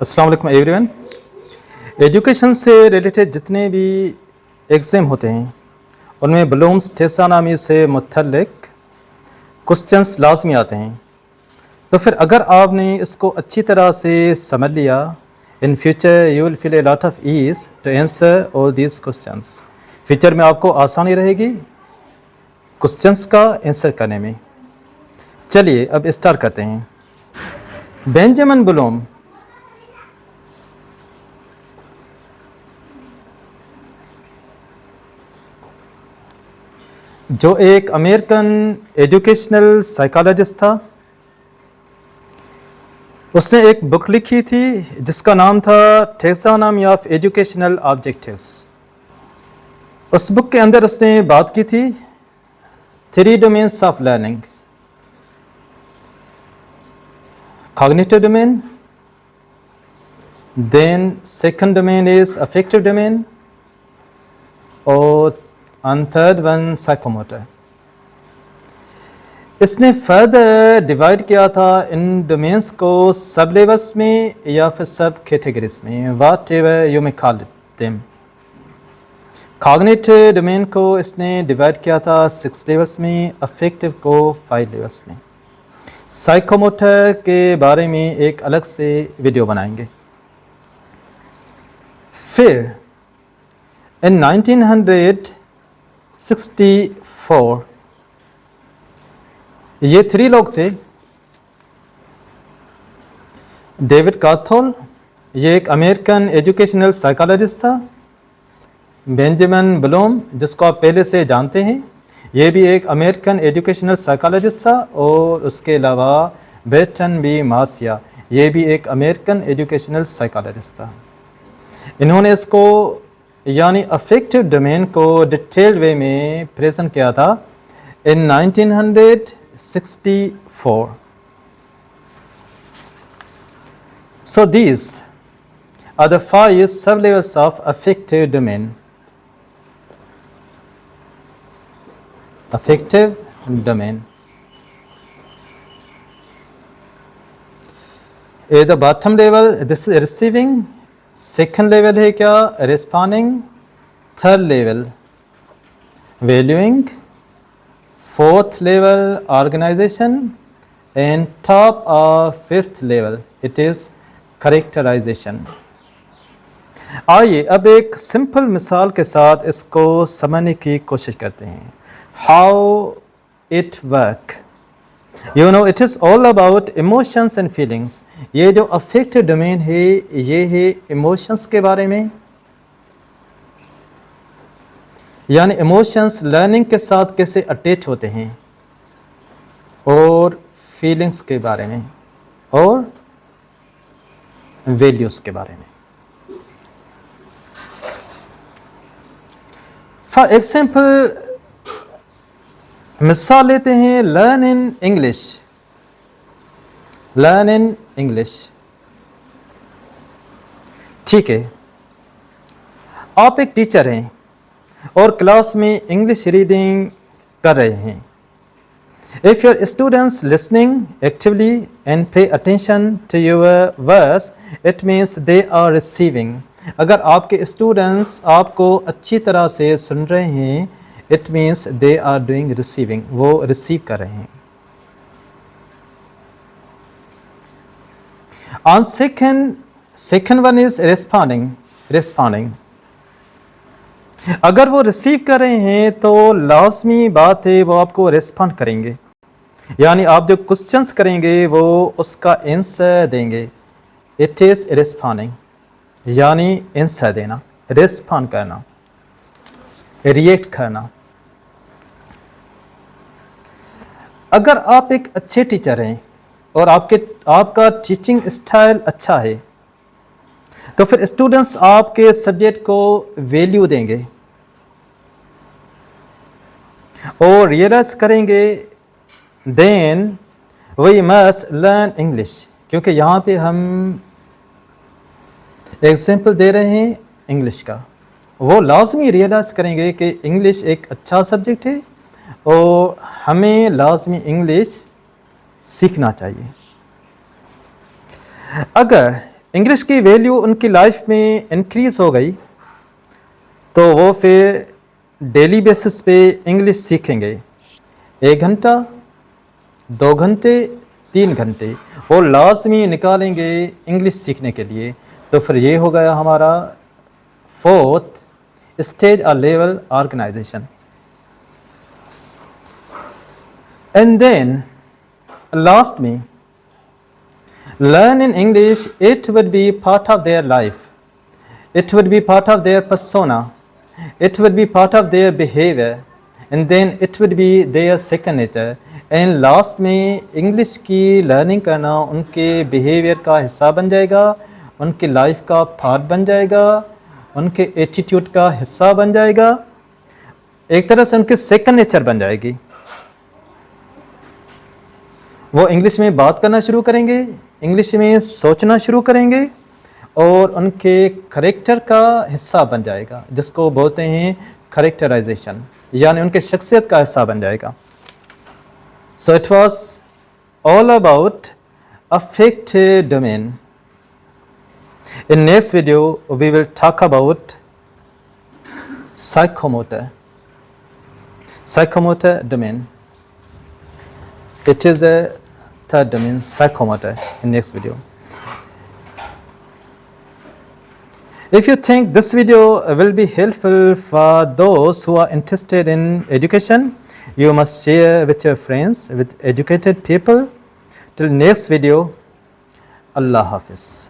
अस्सलाम वालेकुम everyone. Education से रिलेटेड जितने भी एग्ज़ाम होते हैं उनमें ब्लूम्स टेक्सोनॉमी से मुतल्लिक क्वेश्चंस लाजमी आते हैं। तो फिर अगर आपने इसको अच्छी तरह से समझ लिया, in future you will feel a lot of ease to answer all these questions. Future में आपको आसानी रहेगी क्वेश्चंस का आंसर करने में। चलिए अब स्टार्ट करते हैं। बेंजामिन ब्लूम जो एक अमेरिकन एजुकेशनल साइकोलॉजिस्ट था, उसने एक बुक लिखी थी जिसका नाम था टैक्सोनॉमी ऑफ एजुकेशनल ऑब्जेक्टिव्स। उस बुक के अंदर उसने बात की थी 3 domains of learning: cognitive domain, then second domain is affective domain, और थर्ड वन साइकोमोटर। इसने फर्दर डिवाइड किया था इन डोमेन्स को सब लेवल्स में या फिर सब कैटेगरीज में, whatever you may call them. Cognitive domain को इसने डिवाइड किया था 6 लेवल्स में, अफेक्टिव को 5 लेवल्स में। साइकोमोटर के बारे में एक अलग से वीडियो बनाएंगे। फिर इन 1964 ये 3 लोग थे। डेविड काथोल, ये एक अमेरिकन एजुकेशनल साइकोलॉजिस्ट था। बेंजामिन ब्लूम, जिसको आप पहले से जानते हैं, ये भी एक अमेरिकन एजुकेशनल साइकोलॉजिस्ट था। और उसके अलावा बर्टन बी मार्सिया, ये भी एक अमेरिकन एजुकेशनल साइकोलॉजिस्ट था। इन्होंने इसको यानी अफेक्टिव डोमेन को डिटेल्ड वे में प्रेजेंट किया था इन 1964। So these are the 5 sublevels of affective domain. Affective domain. At the bottom level, this is receiving. Second level है क्या? Responding. Third level, valuing. Fourth level, organization. And top of 5th level, it is characterization. आइए अब एक simple मिसाल के साथ इसको समझने की कोशिश करते हैं। How it work? You know, it is all about emotions and feelings. ये जो affective domain है, ये है emotions के बारे में, यानी emotions learning के साथ कैसे अटैच होते हैं, और feelings के बारे में, और values के बारे में। For example, मिसाल लेते हैं learn in English. Learn in English, ठीक है। आप एक टीचर हैं और क्लास में इंग्लिश रीडिंग कर रहे हैं। If your students listening actively and pay attention to your words, it means they are receiving. अगर आपके स्टूडेंट्स आपको अच्छी तरह से सुन रहे हैं, it means they are doing receiving, वो रिसीव कर रहे हैं। On second one is responding. अगर वो रिसीव कर रहे हैं तो लाजमी बात है वो आपको रिस्पॉन्ड करेंगे, यानी आप जो क्वेश्चंस करेंगे वो उसका आंसर देंगे। इट इज रिस्पॉन्डिंग, यानी आंसर देना, रिस्पॉन्ड करना, रिएक्ट करना। अगर आप एक अच्छे टीचर हैं और आपका टीचिंग स्टाइल अच्छा है, तो फिर स्टूडेंट्स आपके सब्जेक्ट को वैल्यू देंगे और रियलाइज करेंगे then we must learn English. क्योंकि यहाँ पे हम एग्जाम्पल दे रहे हैं इंग्लिश का, वो लाजमी रियलाइज करेंगे कि इंग्लिश एक अच्छा सब्जेक्ट है और हमें लाजमी इंग्लिश सीखना चाहिए। अगर इंग्लिश की वैल्यू उनकी लाइफ में इंक्रीज हो गई तो वो फिर डेली बेसिस पे इंग्लिश सीखेंगे। 1 घंटा, 2 घंटे, 3 घंटे वो लाजमी निकालेंगे इंग्लिश सीखने के लिए। तो फिर ये हो गया हमारा 4th स्टेज और level organization. And then last में learn in English, it would be part of their life, it would be part of their persona, it would be part of their behavior, and then it would be their second nature. and last में English की learning करना उनके behaviour का हिस्सा बन जाएगा, उनकी life का पार्ट बन जाएगा, उनके एटीट्यूड का हिस्सा बन जाएगा, एक तरह से उनके सेकंड नेचर बन जाएगी। वो इंग्लिश में बात करना शुरू करेंगे, इंग्लिश में सोचना शुरू करेंगे और उनके करेक्टर का हिस्सा बन जाएगा, जिसको बोलते हैं करेक्टराइजेशन, यानी उनके शख्सियत का हिस्सा बन जाएगा। So it was all about affective domain. In next video we will talk about psychomotor domain. It is a third domain, psychomotor, in next video. If you think this video will be helpful for those who are interested in education, you must share with your friends, with educated people. Till next video, Allah Hafiz.